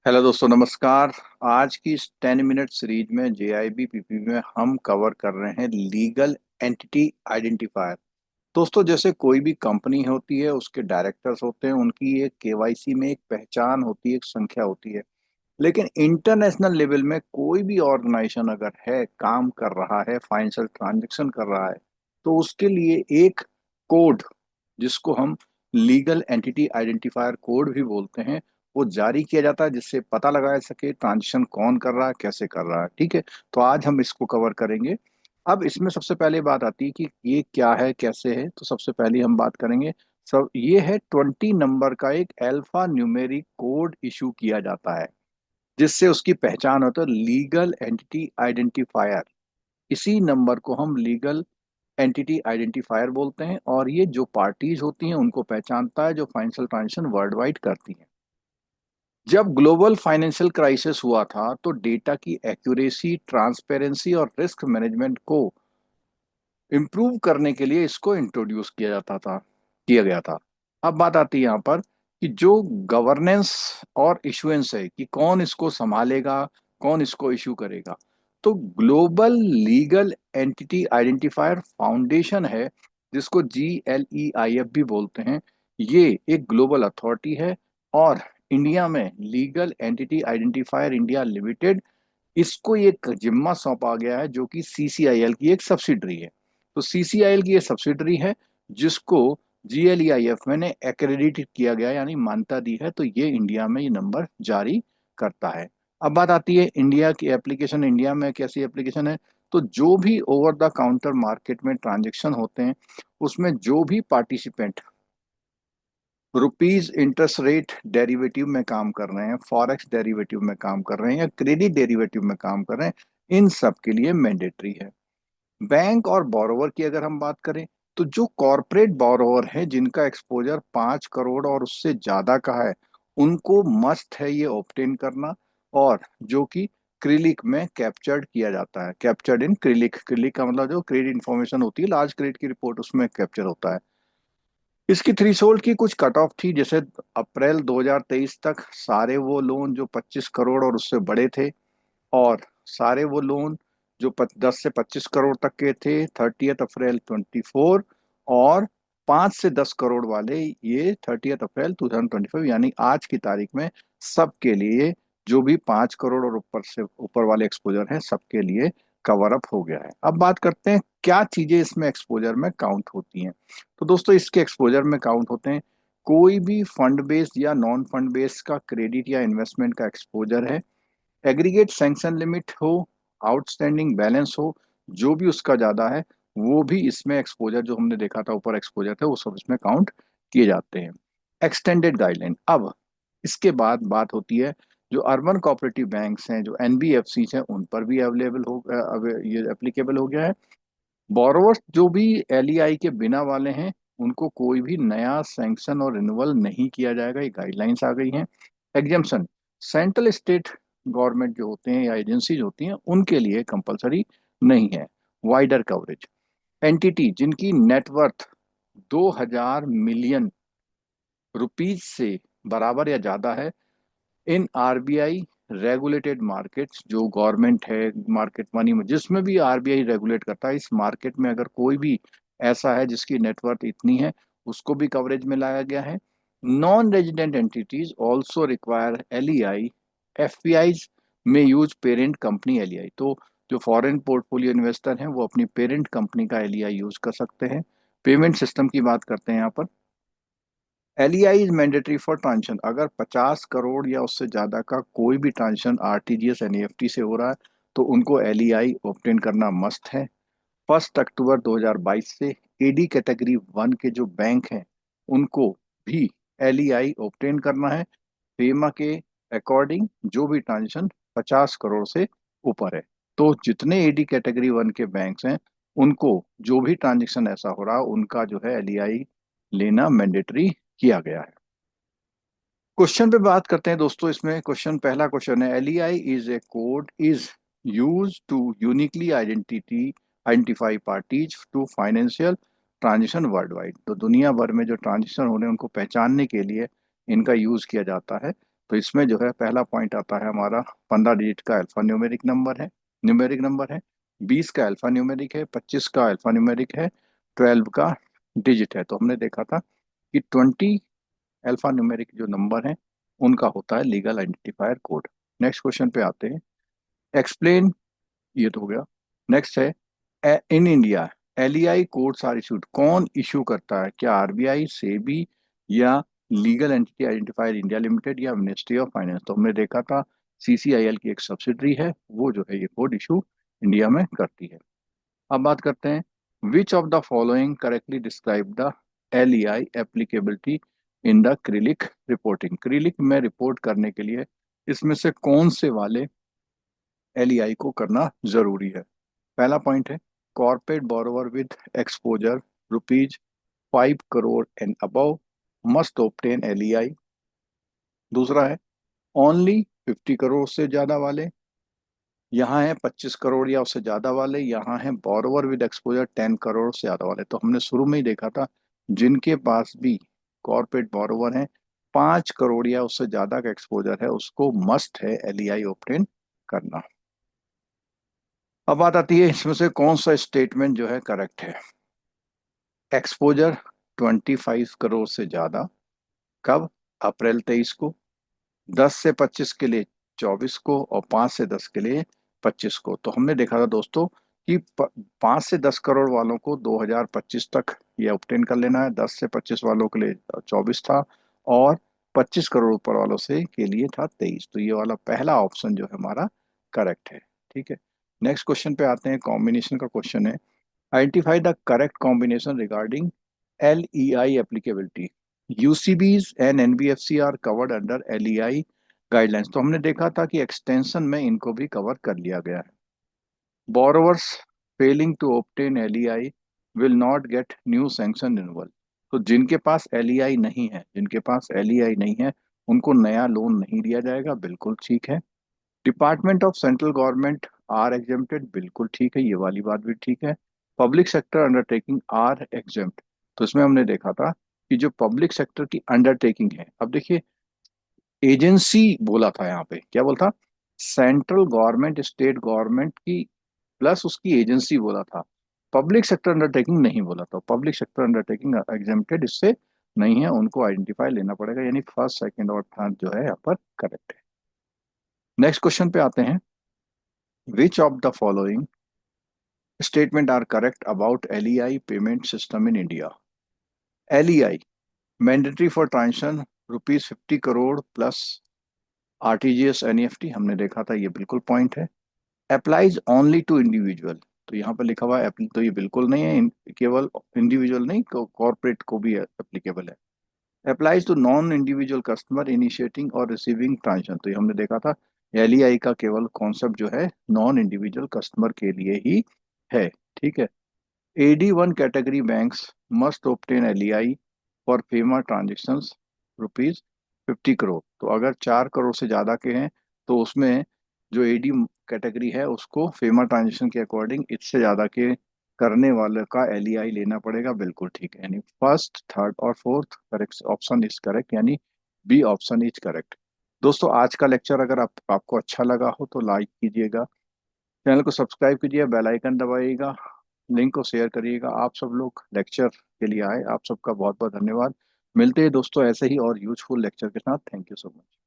Hello दोस्तों, नमस्कार। आज की इस 10 मिनट सीरीज में जेआईबी पीपी में हम कवर कर रहे हैं लीगल एंटिटी आइडेंटिफायर। दोस्तों, जैसे कोई भी कंपनी होती है, उसके डायरेक्टर्स होते हैं, उनकी एक केवाईसी में एक पहचान होती है, एक संख्या होती है। लेकिन इंटरनेशनल लेवल में कोई भी ऑर्गेनाइजेशन अगर है, काम कर रहा है, फाइनेंशियल ट्रांजैक्शन कर रहा है, तो उसके लिए एक कोड, जिसको हम लीगल एंटिटी आइडेंटिफायर कोड भी बोलते हैं, वो जारी किया जाता है, जिससे पता लगाया सके ट्रांजेक्शन कौन कर रहा है, कैसे कर रहा है। ठीक है, तो आज हम इसको कवर करेंगे। अब इसमें सबसे पहले बात आती है कि ये क्या है, कैसे है। तो सबसे पहले हम बात करेंगे, सब ये है 20 नंबर का एक अल्फा न्यूमेरिक कोड इशू किया जाता है, जिससे उसकी पहचान होता है लीगल एंटिटी आइडेंटिफायर। इसी नंबर को हम लीगल एंटिटी आइडेंटिफायर बोलते हैं, और ये जो पार्टीज होती हैं उनको पहचानता है, जो फाइनेंशियल ट्रांजेक्शन वर्ल्ड वाइड करती हैं। जब ग्लोबल फाइनेंशियल क्राइसिस हुआ था, तो डेटा की एक्यूरेसी, ट्रांसपेरेंसी और रिस्क मैनेजमेंट को इम्प्रूव करने के लिए इसको इंट्रोड्यूस किया गया था। अब बात आती है यहाँ पर कि जो गवर्नेंस और इशुएंस है, कि कौन इसको संभालेगा, कौन इसको इशू करेगा। तो global legal entity identifier foundation है, जिसको GLEIF भी बोलते हैं। ये एक ग्लोबल अथॉरिटी है, और इंडिया में legal entity identifier India limited, इसको ये जिम्मा सौंपा गया है, जो कि CCIL की एक सब्सिडरी है। तो CCIL की ये सब्सिडरी है, जिसको GLEIF मैंने एक्रेडिट किया गया, यानी मान्यता दी है, तो ये इंडिया में ये नंबर जारी करता है। अब बात आती है इंडिया की एप्लीकेशन। इंडिया में कैसी एप्लीकेशन है? तो जो भी ओवर द काउंटर मार्केट में ट्रांजेक्शन होते हैं, उसमें जो भी participant rupees interest rate derivative में काम कर रहे हैं, फॉरेक्स डेरिवेटिव में काम कर रहे हैं, या क्रेडिट डेरिवेटिव में काम कर रहे हैं, इन सब के लिए मैंडेटरी है। बैंक और बोरोवर की अगर हम बात करें, तो जो कॉरपोरेट बोरोवर है, जिनका एक्सपोजर 5 करोड़ और उससे ज्यादा का है, उनको मस्ट है ये ऑब्टेन करना। और जो कि क्रिलिक में कैप्चर्ड किया जाता है, कैप्चर्ड इन क्रिलिक। क्रिलिक का मतलब जो क्रेडिट इंफॉर्मेशन होती है, लार्ज क्रेडिट की रिपोर्ट, उसमें कैप्चर होता है। इसकी थ्रीशोल्ड की कुछ कट ऑफ थी, जैसे अप्रैल 2023 तक सारे वो लोन जो 25 करोड़ और उससे बड़े थे, और सारे वो लोन जो 10 से 25 करोड़ तक के थे 30 अप्रैल 24, और 5 से 10 करोड़ वाले ये 30 अप्रैल 2025, यानी आज की तारीख में सबके लिए, जो भी 5 करोड़ और ऊपर से ऊपर वाले एक्सपोजर हैं, सबके लिए कवर अप हो गया है। अब बात करते हैं क्या चीजें इसमें एक्सपोजर में काउंट होती हैं। तो दोस्तों, इसके एक्सपोजर में काउंट होते हैं कोई भी फंड बेस्ड या नॉन फंड बेस्ड का क्रेडिट या इन्वेस्टमेंट का एक्सपोजर है, एग्रीगेट सैंक्शन लिमिट हो, आउटस्टैंडिंग बैलेंस हो, जो भी उसका ज्यादा है, वो भी इसमें एक्सपोजर, जो हमने देखा था ऊपर एक्सपोजर थे, वो सब इसमें काउंट किए जाते हैं। Extended guideline. अब इसके बाद बात होती है, जो अर्बन कोऑपरेटिव बैंक्स हैं, जो NBFC हैं, उन पर भी अवेलेबल हो ये एप्लीकेबल हो गया है। बोरोवर्स जो भी LEI के बिना वाले हैं, उनको कोई भी नया सैंक्शन और रिन्यूअल नहीं किया जाएगा, ये गाइडलाइंस आ गई हैं। एग्जाम्पशन, सेंट्रल स्टेट गवर्नमेंट जो होते हैं या एजेंसीज होती हैं, उनके लिए कंपलसरी नहीं है। Wider coverage. एंटिटी जिनकी नेटवर्थ 2000 मिलियन रुपीज से बराबर या ज्यादा है, इन RBI रेगुलेटेड मार्केट्स, जो गवर्नमेंट है, मार्केट मनी में जिसमें भी RBI रेगुलेट करता है, इस मार्केट में अगर कोई भी ऐसा है जिसकी नेटवर्थ इतनी है, उसको भी कवरेज में लाया गया है। Non resident entities also require LEI। FPIs में यूज पेरेंट कंपनी LEI। तो जो फॉरेन पोर्टफोलियो इन्वेस्टर हैं, वो अपनी पेरेंट कंपनी का LEI यूज कर सकते हैं। पेमेंट सिस्टम की बात करते हैं यहाँ पर। LEI is mandatory for transaction. अगर 50 करोड़ या उससे ज्यादा का कोई भी ट्रांजेक्शन RTGS NEFT से हो रहा है, तो उनको LEI ऑब्टेन करना मस्ट है। 1 अक्टूबर 2022 से AD कैटेगरी 1 के जो बैंक हैं, उनको भी LEI ऑब्टेन करना है। FEMA के अकॉर्डिंग जो भी ट्रांजेक्शन 50 करोड़ से ऊपर है, तो जितने AD कैटेगरी 1 के बैंक्स हैं, उनको जो भी ट्रांजेक्शन ऐसा हो रहा है, उनका जो है LEI लेना मैंडेटरी किया गया है। क्वेश्चन पे बात करते हैं दोस्तों। इसमें क्वेश्चन, पहला क्वेश्चन है, LEI is a code is use to uniquely identify parties to financial transaction world wide. तो दुनिया भर में जो ट्रांजेक्शन हो रहे हैं, उनको पहचानने के लिए इनका यूज किया जाता है। तो इसमें जो है पहला पॉइंट आता है हमारा 15 डिजिट का अल्फा न्यूमेरिक नंबर है 20 का अल्फा न्यूमेरिक है 25 का अल्फा न्यूमेरिक है 12 का डिजिट है। तो हमने देखा था कि 20 अल्फा न्यूमेरिक जो नंबर है उनका होता है legal identifier code. Next question पे आते हैं। एक्सप्लेन, ये तो हो गया। नेक्स्ट है, in India LEI codes are issued, कौन इशू करता है? क्या आरबीआई, सेबी, या legal entity identifier India limited, या मिनिस्ट्री ऑफ फाइनेंस? तो हमने देखा था सीसीआईएल की एक सब्सिडरी है, वो जो है ये कोड इशू इंडिया में करती है। अब बात करते हैं, which of the following correctly describe the LEI applicability in the क्रिलिक रिपोर्टिंग? क्रिलिक में रिपोर्ट करने के लिए इसमें से कौन से वाले एलईआई को करना जरूरी है? पहला पॉइंट है, corporate borrower with exposure ₹5 crore and above must obtain LEI. दूसरा है, ओनली 50 करोड़ से ज्यादा वाले। यहाँ है 25 करोड़ या उससे ज्यादा वाले। यहाँ है बोरोवर विद एक्सपोजर 10 करोड़ से ज्यादा वाले। तो हमने शुरू में ही देखा था जिनके पास भी कॉर्पोरेट बोरोवर है 5 करोड़ या उससे ज्यादा का एक्सपोजर है उसको मस्ट है एलईआई ऑब्टेन करना। अब बात आती है इसमें से कौन सा स्टेटमेंट जो है करेक्ट है। एक्सपोजर 25 करोड़ से ज्यादा, कब? अप्रैल 23 को। 10 से 25 के लिए 24 को, और 5 से 10 के लिए 25 को। तो हमने देखा था दोस्तों कि 5 से 10 करोड़ वालों को 2025 तक ये ऑब्टेन कर लेना है, 10 से 25 वालों के लिए 24 था, और 25 करोड़ ऊपर वालों से के लिए था 23। तो ये वाला पहला ऑप्शन जो है हमारा करेक्ट है। ठीक है, नेक्स्ट क्वेश्चन पे आते हैं। कॉम्बिनेशन का क्वेश्चन है, identify the correct combination regarding LEI applicability. UCBs and NBFC are covered under LEI guidelines. तो हमने देखा था कि एक्सटेंशन में इनको भी कवर कर लिया गया है। Borrowers failing to obtain LEI will not get new sanction renewal. तो जिनके पास LEI नहीं है, उनको नया लोन नहीं दिया जाएगा, बिल्कुल ठीक है। Department of central government are exempted, बिल्कुल ठीक है, ये वाली बात भी ठीक है। Public sector undertaking are exempt. तो इसमें हमने देखा था कि जो पब्लिक सेक्टर की अंडरटेकिंग है, अब देखिए एजेंसी बोला था, यहाँ पे क्या बोला था? सेंट्रल गवर्नमेंट, स्टेट गवर्नमेंट की प्लस उसकी एजेंसी बोला था, पब्लिक सेक्टर अंडरटेकिंग नहीं बोला था। पब्लिक सेक्टर अंडरटेकिंग एग्जेम्प्टेड इससे नहीं है, उनको आइडेंटिफाई लेना पड़ेगा, यानी फर्स्ट, सेकंड और थर्ड जो है यहाँ पर करेक्ट है। नेक्स्ट क्वेश्चन पे आते हैं, which of the following statement are correct about LEI payment system in India? LEI mandatory for transaction ₹50 crore plus RTGS NEFT, हमने देखा था, ये बिल्कुल पॉइंट है। अप्लाइज ओनली टू इंडिविजुअल, तो यहाँ पर लिखा हुआ है तो ये बिल्कुल नहीं है, केवल इंडिविजुअल नहीं, कॉर्पोरेट को भी एप्लीकेबल है। Applies to non individual customer initiating और रिसीविंग ट्रांजेक्शन, तो ये हमने देखा था LEI का केवल कॉन्सेप्ट जो है नॉन इंडिविजुअल कस्टमर के लिए ही है। ठीक है, AD1 category banks must obtain LEI for FEMA transactions ₹50 crore. तो अगर 4 करोड़ से ज्यादा के हैं तो उसमें जो AD कैटेगरी है उसको फेमा ट्रांजेक्शन के अकॉर्डिंग इससे ज्यादा के करने वाले का LEI लेना पड़ेगा, बिल्कुल ठीक है। यानी फर्स्ट, थर्ड और fourth correct option is correct, यानी बी ऑप्शन इज करेक्ट। दोस्तों आज का लेक्चर अगर आपको अच्छा लगा हो तो लाइक कीजिएगा, चैनल को सब्सक्राइब कीजिए, बेल आइकन दबाइएगा, लिंक को शेयर करिएगा। आप सब लोग लेक्चर के लिए आए, आप सबका बहुत बहुत धन्यवाद। मिलते हैं दोस्तों ऐसे ही और यूजफुल लेक्चर के साथ। Thank you so much.